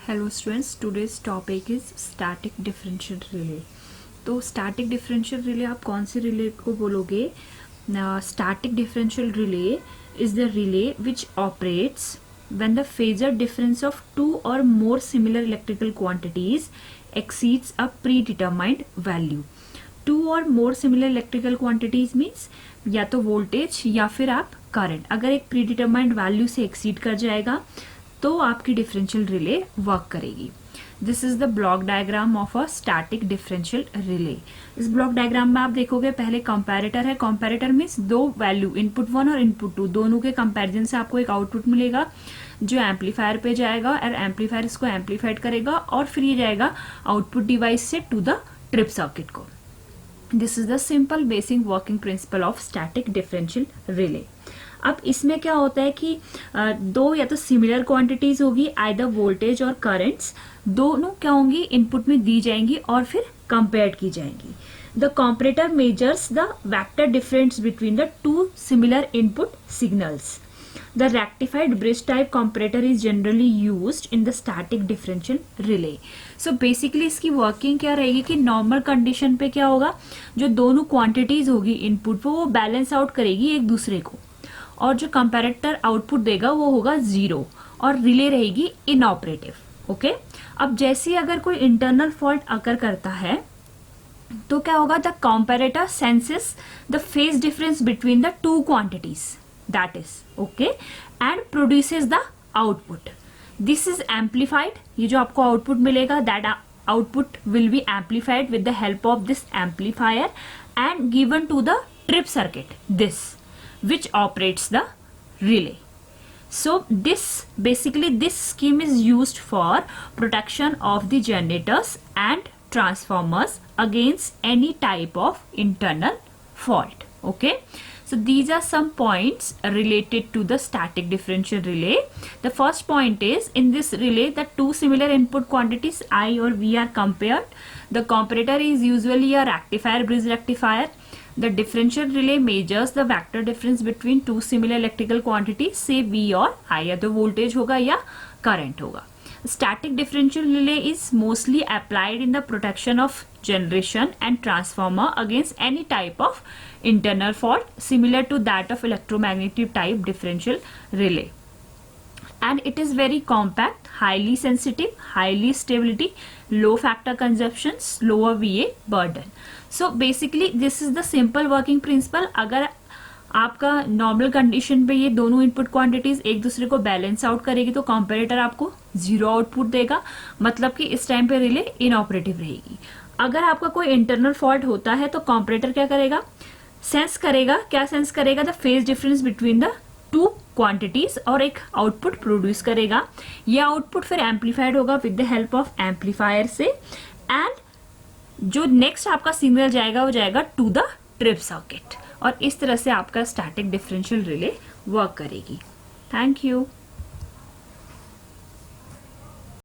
Hello students, today's topic is static differential relay. तो static differential relay आप कौन से रिले को बोलोगे? Static differential relay is the relay which operates when the phasor difference of two or more similar electrical quantities exceeds a predetermined value. Two और more similar electrical quantities means या तो voltage या फिर आप current अगर एक predetermined value से exceed कर जाएगा तो आपकी डिफरेंशियल रिले वर्क करेगी. This is the block diagram of a static differential relay. इस ब्लॉक डायग्राम में आप देखोगे पहले कंपैरेटर है. कंपैरेटर मीन्स दो वैल्यू इनपुट 1 और इनपुट 2 दोनों के कंपैरिजन से आपको एक आउटपुट मिलेगा जो एम्पलीफायर पे जाएगा और एम्पलीफायर इसको एम्पलीफाइड करेगा और फिर ये जाएगा आउटपुट डिवाइस से टू द ट्रिप सर्किट को. This is the simple basic working principle of static differential relay. अब इसमें क्या होता है कि दो या तो सिमिलर क्वांटिटीज होगी आइदर वोल्टेज और करंट्स दोनों क्या होंगी इनपुट में दी जाएंगी और फिर कंपेयर की जाएंगी. The comparator measures the vector difference between the two similar input signals. The rectified bridge type comparator is generally used in the static differential relay. So basically इसकी वर्किंग क्या रहेगी कि नॉर्मल कंडीशन पे क्या होगा जो दोनों क्वांटिटीज होगी इनपुट वो बैलेंस आउट करेगी एक दूसरे को और जो कंपैरेटर आउटपुट देगा वो होगा 0 और रिले रहेगी इनऑपरेटिव. ओके अब जैसे अगर कोई इंटरनल फॉल्ट अकर करता है तो क्या होगा the comparator senses the phase difference between the two quantities that is okay and produces the output. This is amplified. ये जो आपको output मिलेगा that output will be amplified with the help of this amplifier and given to the trip circuit this which operates the relay. So this basically this scheme is used for protection of the generators and transformers against any type of internal fault. Okay. So these are some points related to the static differential relay. The first point is in this relay the two similar input quantities I or V are compared. The comparator is usually a rectifier bridge rectifier. The differential relay measures the vector difference between two similar electrical quantities say V और I या तो voltage होगा या current होगा. Static differential relay is mostly applied in the protection of generation and transformer against any type of internal fault similar to that of electromagnetic type differential relay. And it is very compact, highly sensitive, highly stability, low factor consumption, lower VA burden. So basically this is the simple working principle. अगर आपका normal condition पे ये दोनों input quantities एक दूसरे को balance out करेगी तो कंपैरेटर आपको 0 आउटपुट देगा मतलब कि इस टाइम पे रिले इनऑपरेटिव रहेगी. अगर आपका कोई इंटरनल फॉल्ट होता है तो कंपैरेटर क्या करेगा सेंस करेगा. क्या सेंस करेगा the phase difference between the two quantities और एक आउटपुट प्रोड्यूस करेगा. यह आउटपुट फिर एम्पलीफाइड होगा with the help of amplifier से एंड जो नेक्स्ट आपका सिग्नल जाएगा वो जाएगा टू द ट्रिप सर्किट और इस तरह से आपका स्टैटिक डिफरेंशियल रिले वर्क करेगी. Thank you.